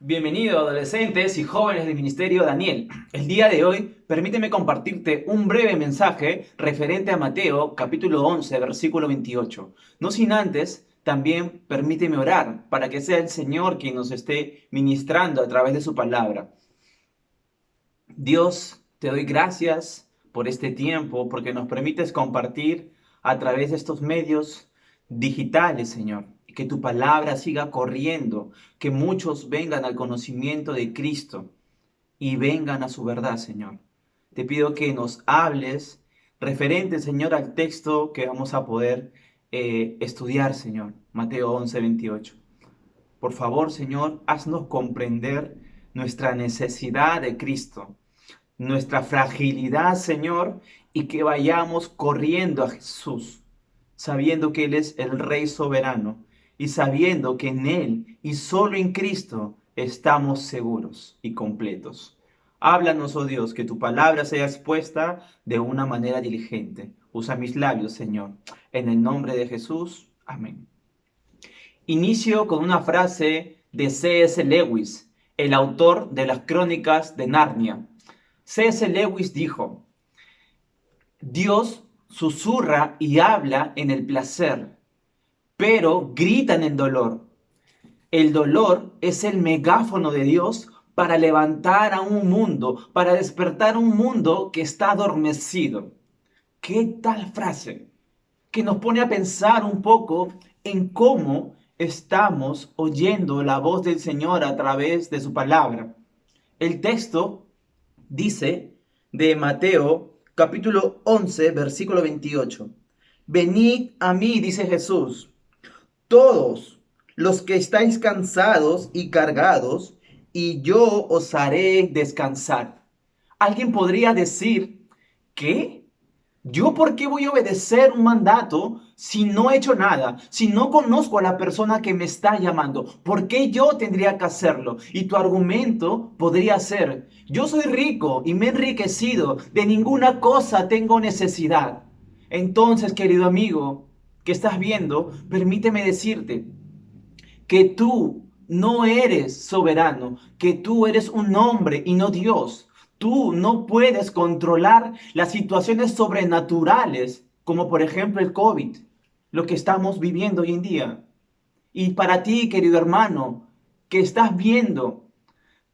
Bienvenido, adolescentes y jóvenes del Ministerio Daniel. El día de hoy, permíteme compartirte un breve mensaje referente a Mateo, capítulo 11, versículo 28. No sin antes, también permíteme orar para que sea el Señor quien nos esté ministrando a través de su palabra. Dios, te doy gracias por este tiempo, porque nos permites compartir a través de estos medios digitales, Señor. Que tu palabra siga corriendo, que muchos vengan al conocimiento de Cristo y vengan a su verdad, Señor. Te pido que nos hables referente, Señor, al texto que vamos a poder estudiar, Señor. Mateo 11:28. Por favor, Señor, haznos comprender nuestra necesidad de Cristo, nuestra fragilidad, Señor, y que vayamos corriendo a Jesús, sabiendo que Él es el Rey soberano y sabiendo que en Él y solo en Cristo estamos seguros y completos. Háblanos, oh Dios, que tu palabra sea expuesta de una manera diligente. Usa mis labios, Señor. En el nombre de Jesús. Amén. Inicio con una frase de C.S. Lewis, el autor de las Crónicas de Narnia. C.S. Lewis dijo: Dios susurra y habla en el placer, pero grita en el dolor. El dolor es el megáfono de Dios para levantar a un mundo, para despertar un mundo que está adormecido. ¿Qué tal frase? Que nos pone a pensar un poco en cómo estamos oyendo la voz del Señor a través de su palabra. El texto dice de Mateo capítulo 11, versículo 28. Venid a mí, dice Jesús, todos los que estáis cansados y cargados, y yo os haré descansar. Alguien podría decir, ¿qué? ¿Yo por qué voy a obedecer un mandato si no he hecho nada? Si no conozco a la persona que me está llamando, ¿por qué yo tendría que hacerlo? Y tu argumento podría ser: yo soy rico y me he enriquecido, de ninguna cosa tengo necesidad. Entonces, querido amigo que estás viendo, permíteme decirte que tú no eres soberano, que tú eres un hombre y no Dios. Tú no puedes controlar las situaciones sobrenaturales, como por ejemplo el COVID, lo que estamos viviendo hoy en día. Y para ti, querido hermano, que estás viendo,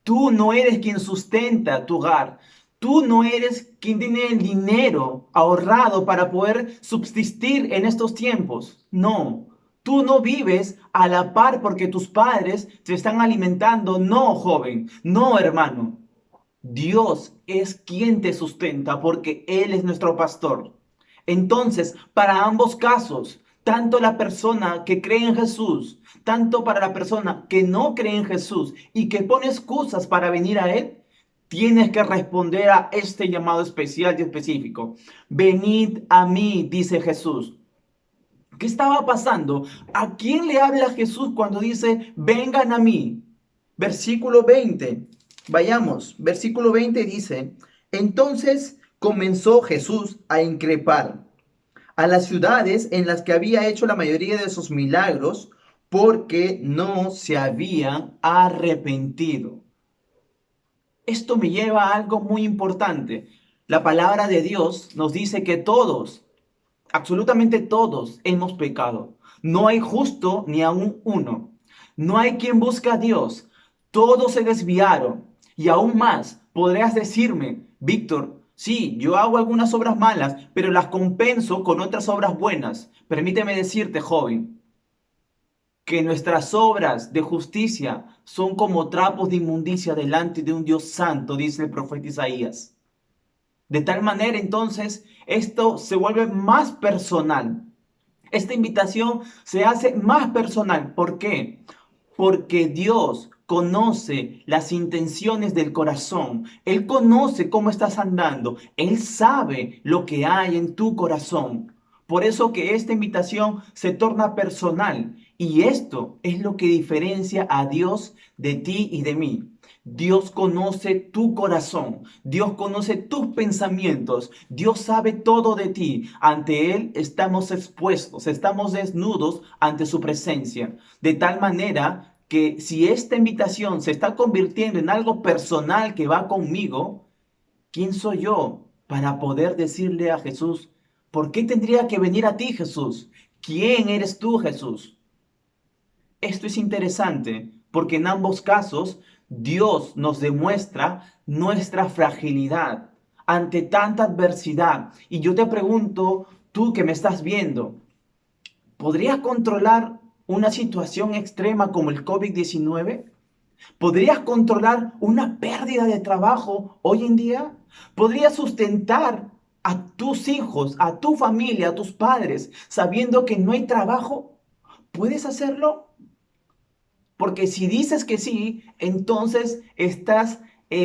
tú no eres quien sustenta tu hogar. Tú no eres quien tiene el dinero ahorrado para poder subsistir en estos tiempos. No, tú no vives a la par porque tus padres te están alimentando. No, joven, no, hermano. Dios es quien te sustenta porque Él es nuestro pastor. Entonces, para ambos casos, tanto la persona que cree en Jesús, tanto para la persona que no cree en Jesús y que pone excusas para venir a Él, tienes que responder a este llamado especial y específico. Venid a mí, dice Jesús. ¿Qué estaba pasando? ¿A quién le habla Jesús cuando dice, vengan a mí? Versículo 20. Vayamos. Versículo 20 dice, entonces comenzó Jesús a increpar a las ciudades en las que había hecho la mayoría de sus milagros porque no se habían arrepentido. Esto me lleva a algo muy importante. La palabra de Dios nos dice que todos, absolutamente todos, hemos pecado. No hay justo ni aún uno. No hay quien busque a Dios. Todos se desviaron. Y aún más, podrías decirme, Víctor, sí, yo hago algunas obras malas, pero las compenso con otras obras buenas. Permíteme decirte, joven, que nuestras obras de justicia son como trapos de inmundicia delante de un Dios santo, dice el profeta Isaías. De tal manera, entonces, esto se vuelve más personal. Esta invitación se hace más personal. ¿Por qué? Porque Dios conoce las intenciones del corazón. Él conoce cómo estás andando. Él sabe lo que hay en tu corazón. Por eso que esta invitación se torna personal. Y esto es lo que diferencia a Dios de ti y de mí. Dios conoce tu corazón, Dios conoce tus pensamientos, Dios sabe todo de ti. Ante Él estamos expuestos, estamos desnudos ante su presencia. De tal manera que si esta invitación se está convirtiendo en algo personal que va conmigo, ¿quién soy yo para poder decirle a Jesús, ¿por qué tendría que venir a ti, Jesús? ¿Quién eres tú, Jesús? Esto es interesante porque en ambos casos Dios nos demuestra nuestra fragilidad ante tanta adversidad. Y yo te pregunto, tú que me estás viendo, ¿podrías controlar una situación extrema como el COVID-19? ¿Podrías controlar una pérdida de trabajo hoy en día? ¿Podrías sustentar a tus hijos, a tu familia, a tus padres, sabiendo que no hay trabajo? ¿Puedes hacerlo? Porque si dices que sí, entonces estás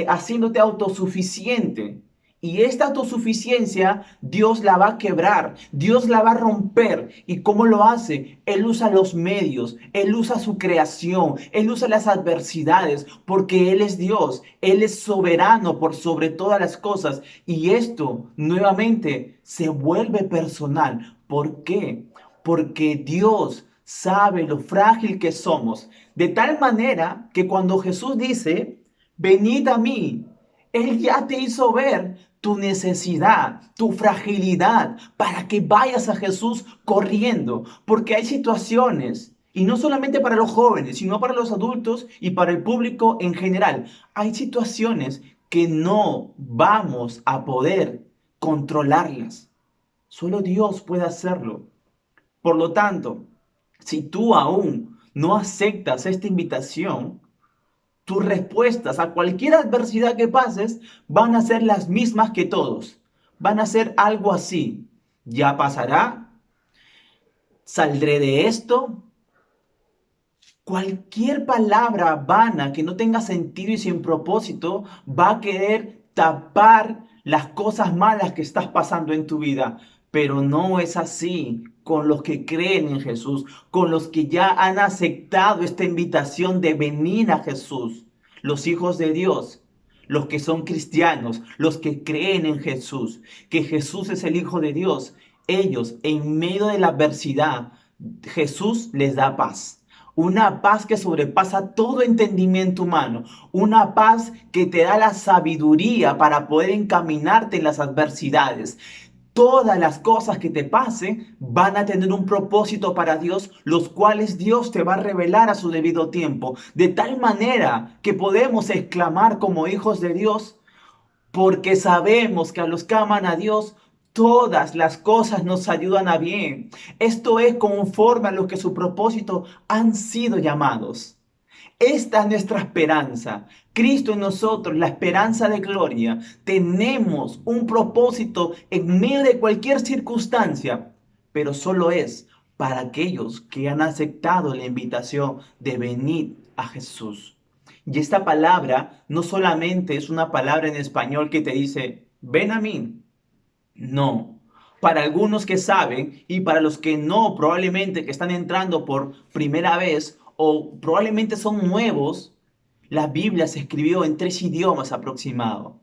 haciéndote autosuficiente. Y esta autosuficiencia Dios la va a quebrar, Dios la va a romper. ¿Y cómo lo hace? Él usa los medios, Él usa su creación, Él usa las adversidades, porque Él es Dios, Él es soberano por sobre todas las cosas. Y esto nuevamente se vuelve personal. ¿Por qué? Porque Dios sabe lo frágil que somos. De tal manera que cuando Jesús dice, venid a mí, Él ya te hizo ver tu necesidad, tu fragilidad, para que vayas a Jesús corriendo. Porque hay situaciones, y no solamente para los jóvenes, sino para los adultos y para el público en general. Hay situaciones que no vamos a poder controlarlas. Solo Dios puede hacerlo. Por lo tanto, si tú aún no aceptas esta invitación, tus respuestas a cualquier adversidad que pases van a ser las mismas que todos. Van a ser algo así. Ya pasará, saldré de esto. Cualquier palabra vana que no tenga sentido y sin propósito va a querer tapar las cosas malas que estás pasando en tu vida. Pero no es así con los que creen en Jesús, con los que ya han aceptado esta invitación de venir a Jesús, los hijos de Dios, los que son cristianos, los que creen en Jesús, que Jesús es el Hijo de Dios. Ellos, en medio de la adversidad, Jesús les da paz. Una paz que sobrepasa todo entendimiento humano. Una paz que te da la sabiduría para poder encaminarte en las adversidades. Todas las cosas que te pasen van a tener un propósito para Dios, los cuales Dios te va a revelar a su debido tiempo. De tal manera que podemos exclamar como hijos de Dios, porque sabemos que a los que aman a Dios, todas las cosas nos ayudan a bien. Esto es conforme a lo que su propósito han sido llamados. Esta es nuestra esperanza. Cristo en nosotros, la esperanza de gloria. Tenemos un propósito en medio de cualquier circunstancia, pero solo es para aquellos que han aceptado la invitación de venir a Jesús. Y esta palabra no solamente es una palabra en español que te dice, ven a mí. No. Para algunos que saben y para los que no, probablemente que están entrando por primera vez o probablemente son nuevos, la Biblia se escribió en 3 idiomas aproximado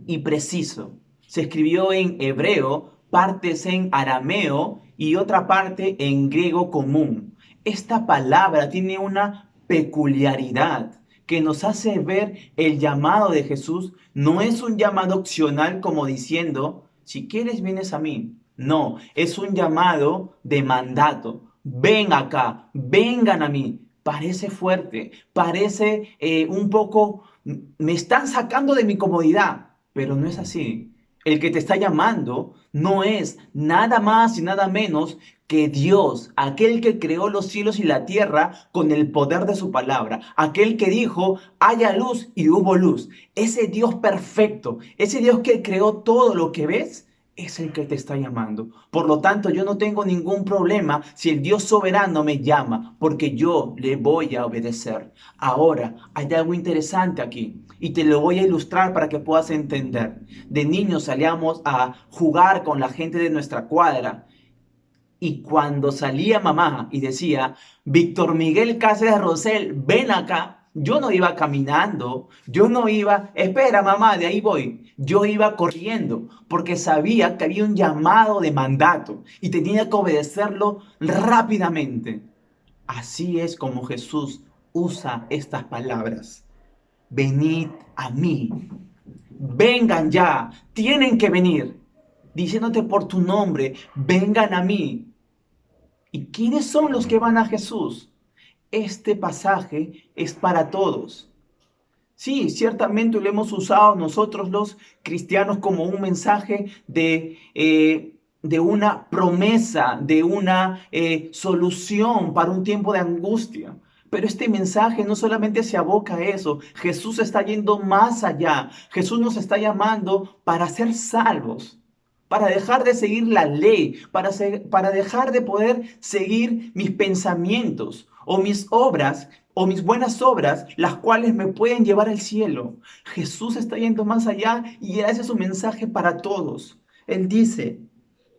y preciso. Se escribió en hebreo, partes en arameo y otra parte en griego común. Esta palabra tiene una peculiaridad que nos hace ver el llamado de Jesús. No es un llamado opcional como diciendo, si quieres vienes a mí. No, es un llamado de mandato. Ven acá, vengan a mí. Parece fuerte, parece un poco, me están sacando de mi comodidad. Pero no es así. El que te está llamando no es nada más y nada menos que Dios, aquel que creó los cielos y la tierra con el poder de su palabra, aquel que dijo, haya luz y hubo luz. Ese Dios perfecto, ese Dios que creó todo lo que ves, es el que te está llamando. Por lo tanto, yo no tengo ningún problema si el Dios soberano me llama, porque yo le voy a obedecer. Ahora, hay algo interesante aquí y te lo voy a ilustrar para que puedas entender. De niños salíamos a jugar con la gente de nuestra cuadra y cuando salía mamá y decía, Víctor Miguel Cáceres Rosell, ven acá, yo no iba caminando, yo no iba, espera mamá, de ahí voy. Yo iba corriendo porque sabía que había un llamado de mandato y tenía que obedecerlo rápidamente. Así es como Jesús usa estas palabras. Venid a mí. Vengan ya. Tienen que venir. Diciéndote por tu nombre, vengan a mí. ¿Y quiénes son los que van a Jesús? Este pasaje es para todos. Sí, ciertamente lo hemos usado nosotros los cristianos como un mensaje de una promesa, de una solución para un tiempo de angustia. Pero este mensaje no solamente se aboca a eso, Jesús está yendo más allá. Jesús nos está llamando para ser salvos, para dejar de seguir la ley, para dejar de poder seguir mis pensamientos o mis obras o mis buenas obras, las cuales me pueden llevar al cielo. Jesús está yendo más allá y ese es su mensaje para todos. Él dice,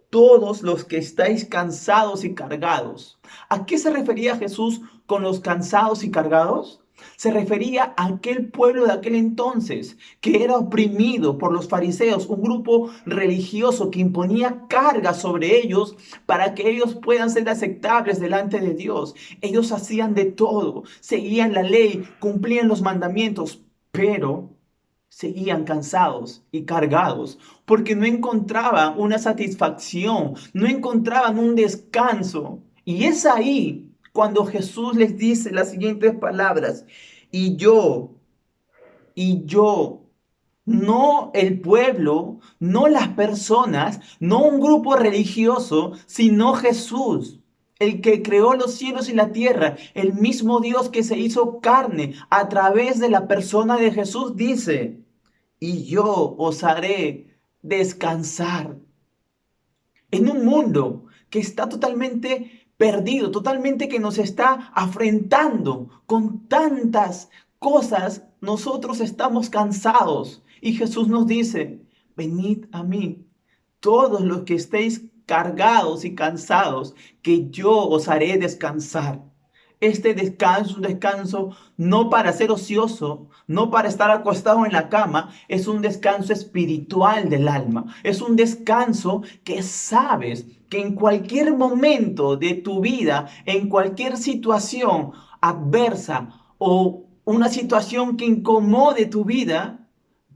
todos los que estáis cansados y cargados. ¿A qué se refería Jesús con los cansados y cargados? Se refería a aquel pueblo de aquel entonces que era oprimido por los fariseos, un grupo religioso que imponía cargas sobre ellos para que ellos puedan ser aceptables delante de Dios. Ellos hacían de todo, seguían la ley, cumplían los mandamientos, pero seguían cansados y cargados porque no encontraban una satisfacción, no encontraban un descanso. Y es ahí cuando Jesús les dice las siguientes palabras, y yo, no el pueblo, no las personas, no un grupo religioso, sino Jesús, el que creó los cielos y la tierra, el mismo Dios que se hizo carne a través de la persona de Jesús, dice, y yo os haré descansar en un mundo que está totalmente perdido, totalmente que nos está afrentando con tantas cosas. Nosotros estamos cansados y Jesús nos dice, venid a mí, todos los que estéis cargados y cansados, que yo os haré descansar. Este descanso, un descanso no para ser ocioso, no para estar acostado en la cama, es un descanso espiritual del alma. Es un descanso que sabes que en cualquier momento de tu vida, en cualquier situación adversa o una situación que incomode tu vida,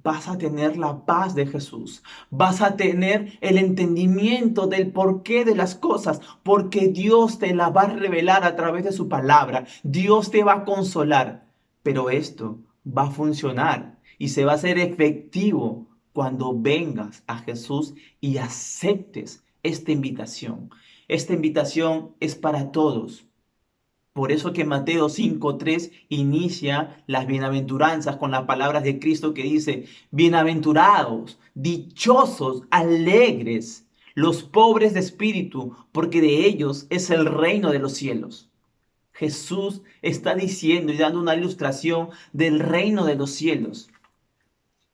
vas a tener la paz de Jesús, vas a tener el entendimiento del porqué de las cosas, porque Dios te la va a revelar a través de su palabra, Dios te va a consolar, pero esto va a funcionar y se va a hacer efectivo cuando vengas a Jesús y aceptes esta invitación. Esta invitación es para todos. Por eso que Mateo 5:3 inicia las bienaventuranzas con las palabras de Cristo que dice, bienaventurados, dichosos, alegres, los pobres de espíritu, porque de ellos es el reino de los cielos. Jesús está diciendo y dando una ilustración del reino de los cielos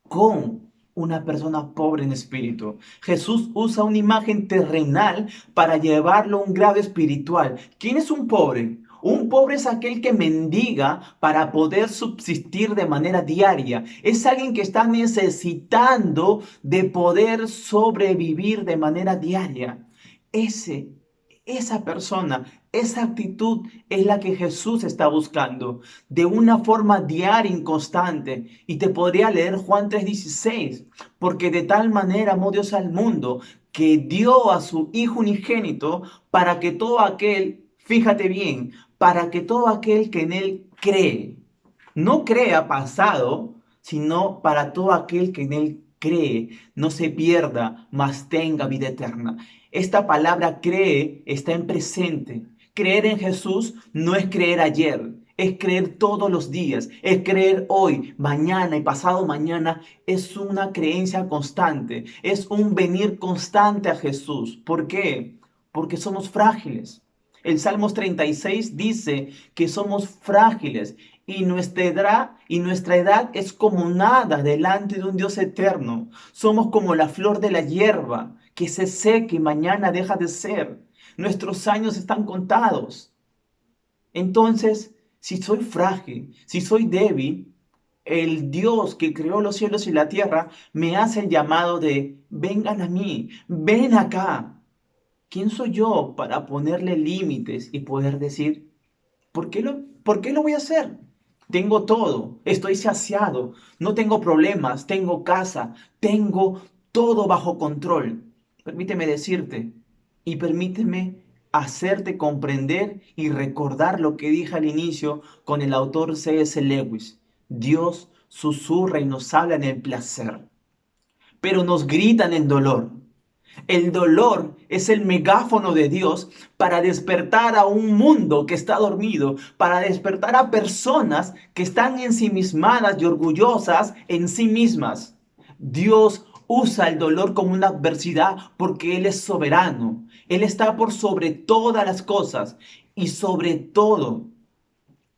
con una persona pobre en espíritu. Jesús usa una imagen terrenal para llevarlo a un grado espiritual. ¿Quién es un pobre? Un pobre es aquel que mendiga para poder subsistir de manera diaria. Es alguien que está necesitando de poder sobrevivir de manera diaria. Esa persona, esa actitud es la que Jesús está buscando de una forma diaria y constante. Y te podría leer Juan 3:16, porque de tal manera amó Dios al mundo que dio a su Hijo unigénito para que todo aquel, fíjate bien, para que todo aquel que en él cree, no crea pasado, sino para todo aquel que en él cree, no se pierda, mas tenga vida eterna. Esta palabra cree está en presente. Creer en Jesús no es creer ayer, es creer todos los días, es creer hoy, mañana y pasado mañana. Es una creencia constante, es un venir constante a Jesús. ¿Por qué? Porque somos frágiles. El Salmos 36 dice que somos frágiles y nuestra edad es como nada delante de un Dios eterno. Somos como la flor de la hierba que se seca y mañana deja de ser. Nuestros años están contados. Entonces, si soy frágil, si soy débil, el Dios que creó los cielos y la tierra me hace el llamado de vengan a mí, ven acá. ¿Quién soy yo para ponerle límites y poder decir, ¿por qué ¿por qué lo voy a hacer? Tengo todo, estoy saciado, no tengo problemas, tengo casa, tengo todo bajo control. Permíteme decirte y permíteme hacerte comprender y recordar lo que dije al inicio con el autor C.S. Lewis. Dios susurra y nos habla en el placer, pero nos gritan en dolor. El dolor es el megáfono de Dios para despertar a un mundo que está dormido, para despertar a personas que están ensimismadas y orgullosas en sí mismas. Dios usa el dolor como una adversidad porque Él es soberano. Él está por sobre todas las cosas y sobre todo,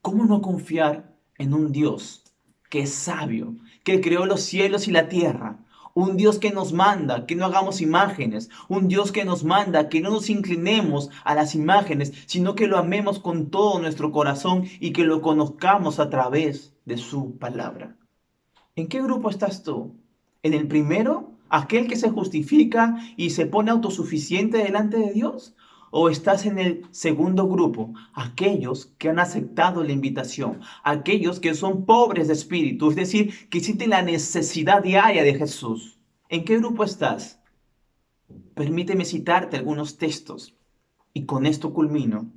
¿cómo no confiar en un Dios que es sabio, que creó los cielos y la tierra? Un Dios que nos manda que no hagamos imágenes. Un Dios que nos manda que no nos inclinemos a las imágenes, sino que lo amemos con todo nuestro corazón y que lo conozcamos a través de su palabra. ¿En qué grupo estás tú? ¿En el primero? ¿Aquel que se justifica y se pone autosuficiente delante de Dios? ¿O estás en el segundo grupo? Aquellos que han aceptado la invitación, aquellos que son pobres de espíritu, es decir, que sienten la necesidad diaria de Jesús. ¿En qué grupo estás? Permíteme citarte algunos textos y con esto culmino.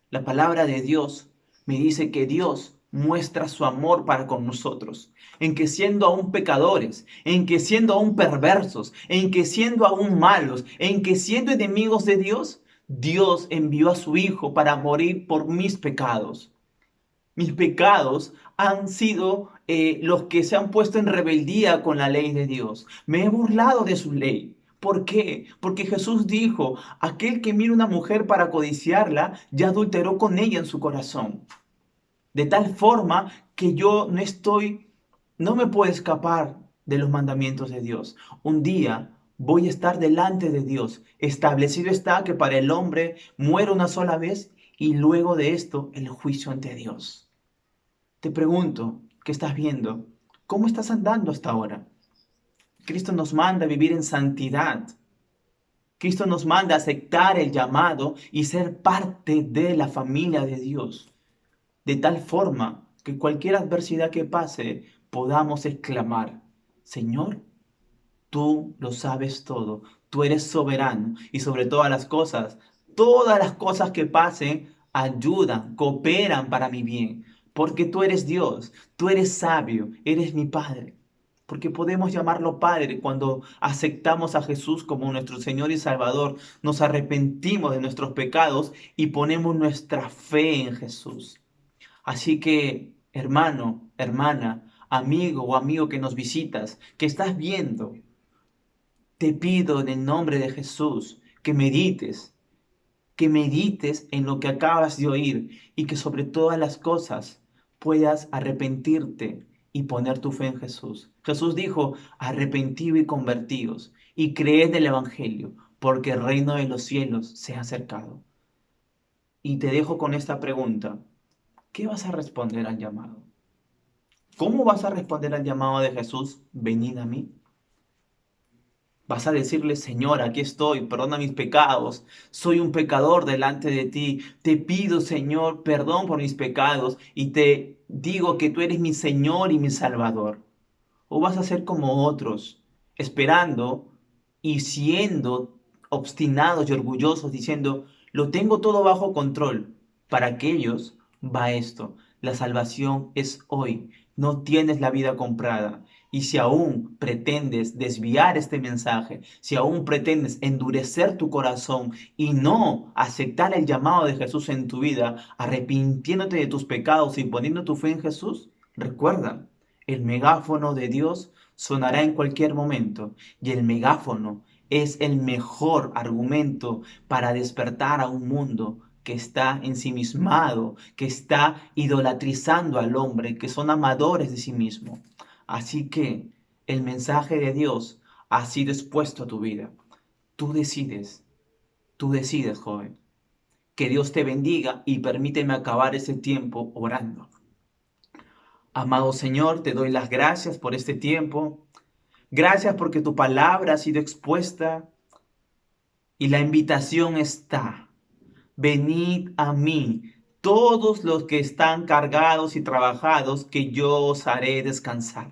La palabra de Dios me dice que Dios muestra su amor para con nosotros, en que siendo aún pecadores, en que siendo aún perversos, en que siendo aún malos, en que siendo enemigos de Dios, Dios envió a su Hijo para morir por mis pecados. Mis pecados han sido los que se han puesto en rebeldía con la ley de Dios. Me he burlado de su ley. ¿Por qué? Porque Jesús dijo, aquel que mira una mujer para codiciarla, ya adulteró con ella en su corazón. De tal forma que yo no me puedo escapar de los mandamientos de Dios. Un día voy a estar delante de Dios. Establecido está que para el hombre muere una sola vez y luego de esto el juicio ante Dios. Te pregunto, ¿qué estás viendo? ¿Cómo estás andando hasta ahora? Cristo nos manda a vivir en santidad. Cristo nos manda a aceptar el llamado y ser parte de la familia de Dios. De tal forma que cualquier adversidad que pase podamos exclamar, Señor, tú lo sabes todo, tú eres soberano y sobre todas las cosas que pasen ayudan, cooperan para mi bien, porque tú eres Dios, tú eres sabio, eres mi Padre. Porque podemos llamarlo Padre cuando aceptamos a Jesús como nuestro Señor y Salvador, nos arrepentimos de nuestros pecados y ponemos nuestra fe en Jesús. Así que, hermano, hermana, amigo o amigo que nos visitas, que estás viendo, te pido en el nombre de Jesús que medites en lo que acabas de oír y que sobre todas las cosas puedas arrepentirte y poner tu fe en Jesús. Jesús dijo, arrepentido y convertidos y creed el Evangelio, porque el reino de los cielos se ha acercado. Y te dejo con esta pregunta. ¿Qué vas a responder al llamado? ¿Cómo vas a responder al llamado de Jesús? Venid a mí. Vas a decirle, Señor, aquí estoy, perdona mis pecados, soy un pecador delante de ti, te pido, Señor, perdón por mis pecados y te digo que tú eres mi Señor y mi Salvador. O vas a ser como otros, esperando y siendo obstinados y orgullosos, diciendo, lo tengo todo bajo control. Para aquellos va esto, la salvación es hoy, no tienes la vida comprada. Y si aún pretendes desviar este mensaje, si aún pretendes endurecer tu corazón y no aceptar el llamado de Jesús en tu vida, arrepintiéndote de tus pecados y poniendo tu fe en Jesús, recuerda, el megáfono de Dios sonará en cualquier momento y el megáfono es el mejor argumento para despertar a un mundo que está ensimismado, que está idolatrizando al hombre, que son amadores de sí mismo. Así que el mensaje de Dios ha sido expuesto a tu vida. Tú decides, joven. Que Dios te bendiga y permíteme acabar ese tiempo orando. Amado Señor, te doy las gracias por este tiempo. Gracias porque tu palabra ha sido expuesta y la invitación está. Venid a mí, todos los que están cargados y trabajados, que yo os haré descansar.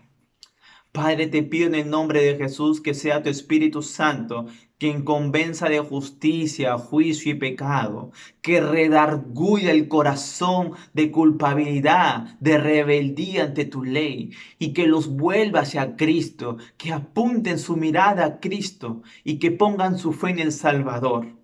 Padre, te pido en el nombre de Jesús que sea tu Espíritu Santo quien convenza de justicia, juicio y pecado, que redarguya el corazón de culpabilidad, de rebeldía ante tu ley, y que los vuelva hacia Cristo, que apunten su mirada a Cristo y que pongan su fe en el Salvador.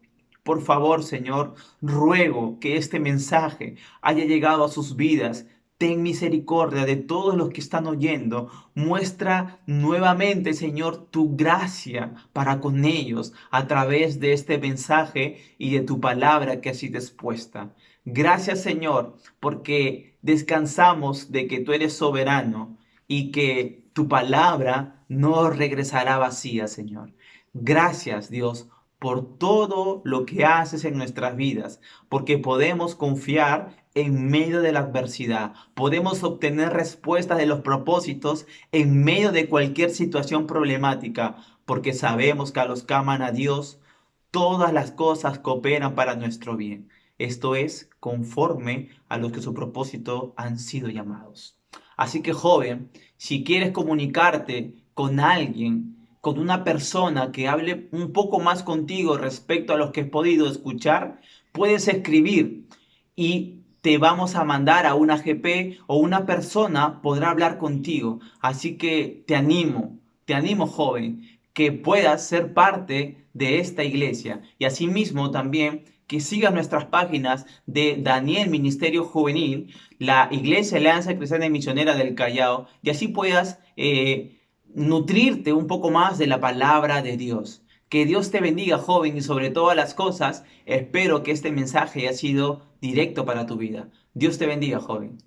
Por favor, Señor, ruego que este mensaje haya llegado a sus vidas. Ten misericordia de todos los que están oyendo. Muestra nuevamente, Señor, tu gracia para con ellos a través de este mensaje y de tu palabra que ha sido expuesta. Gracias, Señor, porque descansamos de que tú eres soberano y que tu palabra no regresará vacía, Señor. Gracias, Dios, por todo lo que haces en nuestras vidas, porque podemos confiar en medio de la adversidad. Podemos obtener respuestas de los propósitos en medio de cualquier situación problemática, porque sabemos que a los que aman a Dios, todas las cosas cooperan para nuestro bien. Esto es conforme a los que su propósito han sido llamados. Así que, joven, si quieres comunicarte con alguien, con una persona que hable un poco más contigo respecto a lo que has podido escuchar, puedes escribir y te vamos a mandar a una GP o una persona podrá hablar contigo. Así que te animo, joven, que puedas ser parte de esta iglesia y asimismo también que sigas nuestras páginas de Daniel Ministerio Juvenil, la Iglesia Alianza Cristiana y Misionera del Callao, y así puedas nutrirte un poco más de la palabra de Dios. Que Dios te bendiga, joven, y sobre todas las cosas, espero que este mensaje haya sido directo para tu vida. Dios te bendiga, joven.